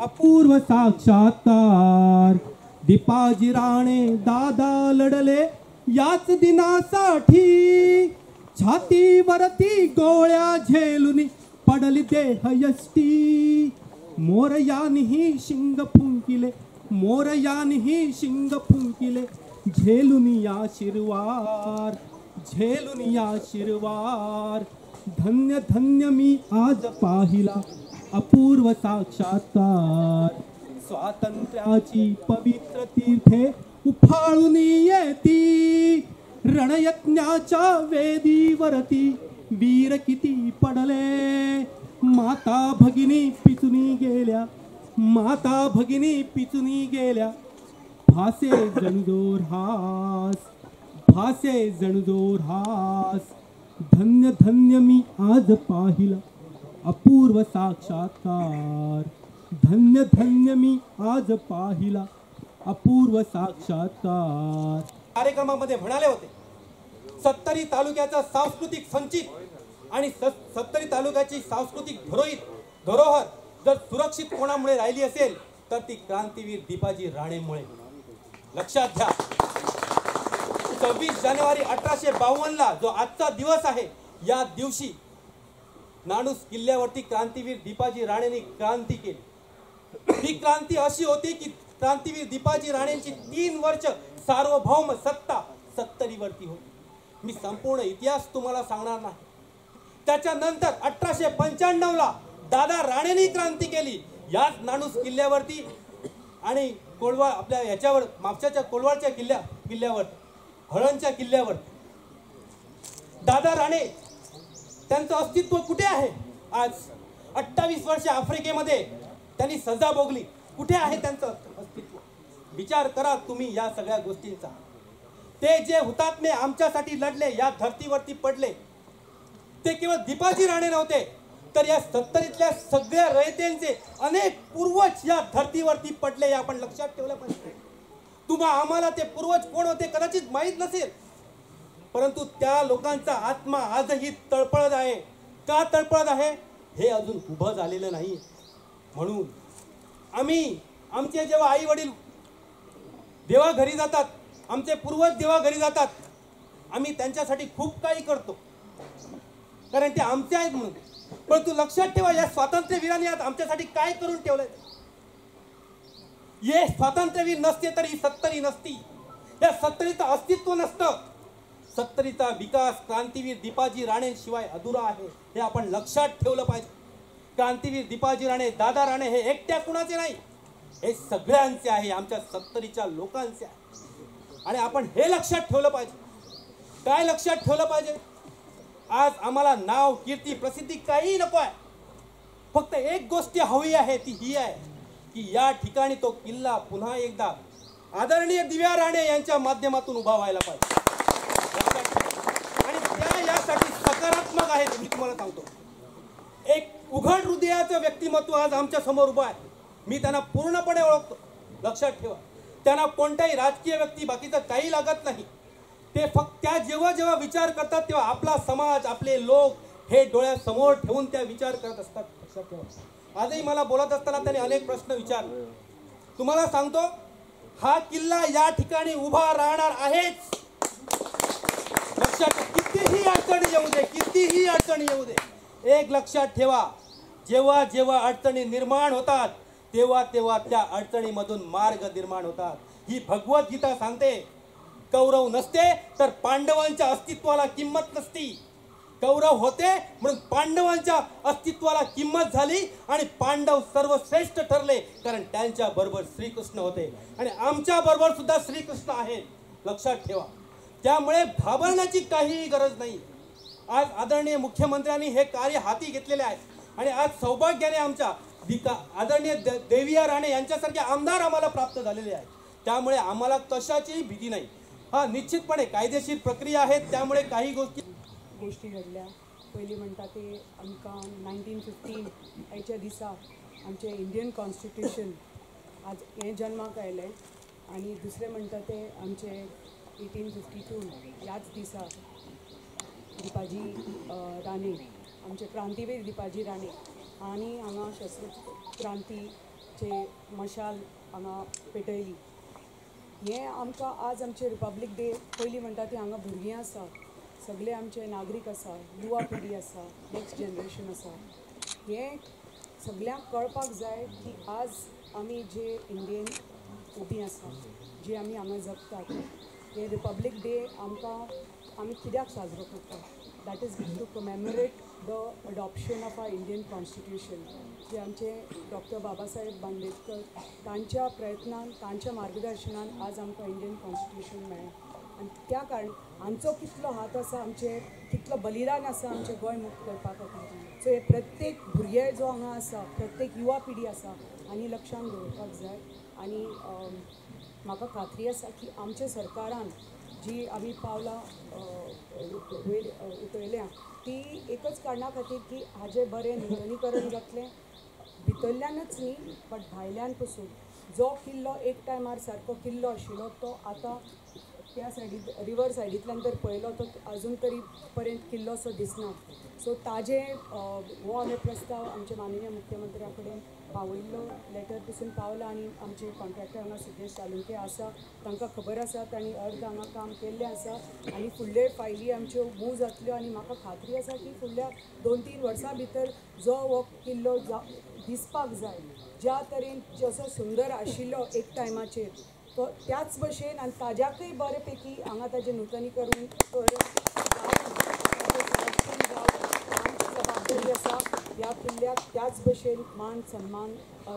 अपूर्व साक्षात्कार. दीपाजी राणे दादा लढले याच दिनासाठी, छातीवरती गोळ्या झेलून पडली देह यष्टी. मोरयानीही शिंग फुंकिले, मोरयानीही शिंग फुंकिले, झेलून या शिरवार, झेलून या शिरवार. धन्य धन्य मी आज पाहिला अपूर्व साक्षात्कार. स्वातंत्र्याची पवित्र तीर्थे उफाळून येती, रणयज्ञाच्या वेदीवरती वीर किती पडले. माता भगिनी पिचुनी गेल्या, माता भगिनी पिचुनी गेल्या. भासे जणदोर हास, भासे जणदोर हास. धन्य धन्य मी आज पाहिला अपूर्व साक्षात्कार. धन्य धन्य मी आज पाहिला अपूर्व साक्षात्कार. कार्यक्रमामध्ये म्हणाले होते, सत्तरी तालुक्याचा सांस्कृतिक संचित आणि सत्तरी तालुक्याची सांस्कृतिक धरोहर जर सुरक्षित कोणामुळे राहिली असेल तर ती क्रांतीवीर दीपाजी राणेमुळे. लक्षात घ्या, 26 जानेवारी 1852 ला जो आजचा दिवस आहे, या दिवशी नाणूस किल्ल्यावरती क्रांतीवीर दीपाजी राणेंनी क्रांती केली. ही क्रांती अशी होती की क्रांतीवीर दीपाजी राणेंची 3 वर्ष सार्वभौम सत्ता सत्तरीवरती होती. मी संपूर्ण इतिहास तुम्हाला सांगणार नाही. त्याच्यानंतर 1895 ला दादा राणेंनी क्रांती केली याच नाणूस किल्ल्यावरती आणि कोळवाळ आपल्या याच्यावर मागच्या कोळवाळच्या किल्ल्यावर हळणच्या किल्ल्यावर. दादा राणे त्यांचं अस्तित्व कुठे आहे? आज 28 वर्ष आफ्रिकेमध्ये त्यांनी सजा भोगली. कुठे आहे त्यांचं अस्तित्व? विचार करा तुम्ही या सगळ्या गोष्टींचा. ते जे हुतात्मे आमच्यासाठी लढले, या धर्तीवरती पडले, ते केवळ दीपाजी राणे नव्हते, तर या सत्तरीतल्या सगळ्या रयतेंचे अनेक पूर्वज या धर्तीवरती पडले. हे आपण लक्षात ठेवलं पाहिजे. आम्हाला ते पूर्वज कोण होते कदाचित माहीत नसेल, परंतु त्या लोकांचा आत्मा आजही तळपळत आहे. का तळपळत आहे हे अजून उभं झालेलं नाही. म्हणून आमचे जेव्हा आई वडील देवा घरी जातात, आमचे पूर्वज देवा घरी जातात, आम्ही त्यांच्यासाठी खूप काही करतो, कारण ते आमचे आहेत म्हणून. परंतु लक्षात ठेवा, या स्वातंत्र्यवीरांनी आज आमच्यासाठी काय करून ठेवलंय. हे स्वातंत्र्यवीर नसते तर ही सत्तरी नसती, या सत्तरीचं अस्तित्व नसतं. सत्तरीचा विकास क्रांतीवीर दीपाजी राणेंशिवाय अधुरा आहे, हे आपण लक्षात ठेवलं पाहिजे. क्रांतीवीर दीपाजी राणे, दादा राणे हे एकट्या कुणाचे नाही, हे सगळ्यांचे आहे, आमच्या सत्तरीच्या लोकांचे आहे. आणि आपण हे लक्षात ठेवलं पाहिजे. काय लक्षात ठेवलं पाहिजे? आज आम्हाला नाव, कीर्ती, प्रसिद्धी काही नको आहे. फक्त एक गोष्ट हवी आहे, ती ही आहे की या ठिकाणी तो किल्ला पुन्हा एकदा आदरणीय दिव्या राणे यांच्या माध्यमातून उभा व्हायला पाहिजे. आणि त्या यासाठी सकारात्मक आहेत. मी तुम्हाला सांगतो, एक उघड हृदयाचं व्यक्तिमत्व आज आमच्या समोर उभं आहे. मी त्यांना पूर्णपणे ओळखतो. लक्षात ठेवा, त्यांना कोणताही राजकीय व्यक्ती बाकीचं काही लागत नाही. ते फक्त त्या जेव्हा जेव्हा विचार करतात तेव्हा आपला समाज, आपले लोक हे डोळ्यासमोर ठेवून त्या विचार करत असतात. लक्षात ठेवा, आजही मला बोलत असताना त्यांनी अनेक प्रश्न विचारले. तुम्हाला सांगतो, हा किल्ला या ठिकाणी उभा राहणार आहेच. लक्षात, कितीही अडचणी येऊ दे, कितीही अडचणी येऊ दे, एक लक्षात ठेवा, जेव्हा जेव्हा अडचणी निर्माण होतात तेव्हा तेव्हा त्या अडचणीमधून मार्ग निर्माण होतात. ही भगवद्गीता सांगते, कौरव नसते तर पांडवांच्या अस्तित्वाला किंमत नसती. कौरव होते म्हणून पांडवांच्या अस्तित्वाला किंमत झाली आणि पांडव सर्वश्रेष्ठ ठरले, कारण त्यांच्या बरोबर श्रीकृष्ण होते आणि आमच्या बरोबर सुद्धा श्रीकृष्ण आहेत. लक्षात ठेवा, त्यामुळे घाबरण्याची काहीही गरज नाही. आज आदरणीय मुख्यमंत्र्यांनी हे कार्य हाती घेतलेले आहे आणि आज सौभाग्याने आमच्या आदरणीय देविया राणे यांच्यासारखे आमदार आम्हाला प्राप्त झालेले आहेत. त्यामुळे आम्हाला कशाचीही भीती नाही. हा निश्चितपणे कायदेशीर प्रक्रिया आहे, त्यामुळे काही गोष्टी घडल्या. पहिली म्हणटा ते आमकां 1915 हेच्या दिसा आमचे इंडियन कॉन्स्टिट्यूशन आज हे जन्माक आयलें आणि दुसरें म्हणटा ते आमचे 1852 ह्याच दिसा दीपाजी राणे, आमचे क्रांतीवीर दीपाजी राणे हांणी हांगा शस्त्र क्रांती चे मशाल हांगा पेटयली. हें आमकां आज आमचे रिपब्लीक डे पयलीं म्हणटा ती हांगा भुरगीं आसा, सगळे आमचे नागरीक आसा, युवा पिढी आसा, नेक्स्ट जनरेशन आसा. हें सगळ्यांक कळपाक जाय की आज आमी जे इंडियेन उबी आसा, जे आमी हांगा जगतात, हे रिपब्लीक डे आमी कित्याक साजरो करतात. That is to commemorate the adoption of our Indian constitution. जे आमचे डॉक्टर बाबासाहेब बांदेडकर तांच्या प्रयत्नान, तांच्या मार्गदर्शनान आज आमकां इंडियन कॉन्स्टिट्यूशन मेळ्ळें. आनी त्या कारण हांचो कितलो हात आसा, आमचे कितलो बलिदान आसा आमचें गोंय मुक्त करपा खातीर. सो हे प्रत्येक भुरगे जो हांगा आसा, प्रत्येक युवा पिढी आसा हांणी लक्षांत दवरपाक जाय. आनी म्हाका खात्री आसा की आमच्या सरकारान जी आमी पावलां उखयल्या ती एकच कारणां खातीर की हाजें बरें नूतनीकरण जातलें, भितरल्यानच न्ही बट भायल्यान पसून. जो किल्लो एक टायमार सारको किल्लो आशिल्लो तो आतां त्या सायडीक रिवर सायडींतल्यान जर पळयलो तो अजून तरी पर्यंत किल्लो असो दिसना. सो ताजें हो हांवें प्रस्ताव आमच्या माननीय मुख्यमंत्र्या कडेन पावयल्लो, लेटर पसून पावला. आनी आमचे कॉन्ट्रॅक्टर हांगा सिद्धेश सालुंके आसा, तांकां खबर आसा, तांणी अर्द हांगा काम केल्लें आसा आनी फुडले फायली आमच्यो मूव जातल्यो. आनी म्हाका खात्री आसा की फुडल्या 2-3 वर्सां भितर जो हो किल्लो दिसपाक जाय, ज्या तरेन जसो सुंदर आशिल्लो एक टायमाचेर, तो त्याच भशेन आनी ताज्याकय बरे पैकी हांगा ताजें नूतनीकरण जबाबदारी आसा. ह्या किल्ल्याक त्याच भशेन मान सन्मान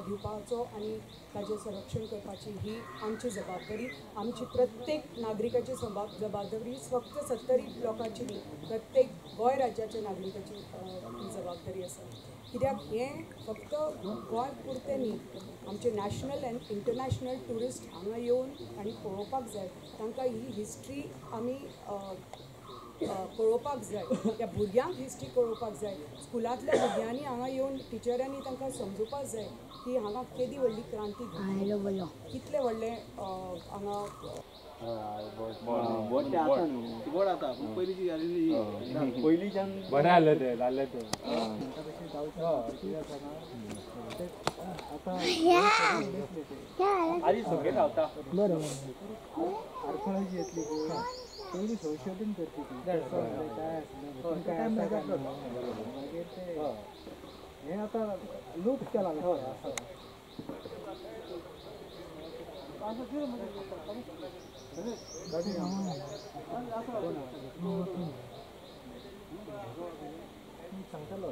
दिवपाचो आनी ताजें संरक्षण करपाची ही आमची जबाबदारी. आमची प्रत्येक नागरिकाची जबाबदारी फक्त 70 लोकांची न्ही, प्रत्येक गोंय राज्याच्या नागरिकाची ही जबाबदारी आसा. कित्याक हें फक्त गोंय पुरतें न्ही, आमचे नॅशनल एंड इंटरनॅशनल ट्युरिस्ट हांगा येवन आनी पळोवपाक जाय. तांकां ही हिस्ट्री आमी कळोवपाक जाय, त्या भुरग्यांक हिस्ट्री कळोवपाक जाय. स्कुलांतल्या भुरग्यांनी हांगा येवन टिचरांनी तांकां समजुपाक जाय की हांगा केदी व्हडली क्रांती घडली, कितलें व्हडलें हांगा पयलींच्यान बरें जालें तें जालें तें आनी सगळे रावता आर्कोलॉजी येतली पयलीं संशोधन करची मागीर ते हें आतां लूट केला सांगतालो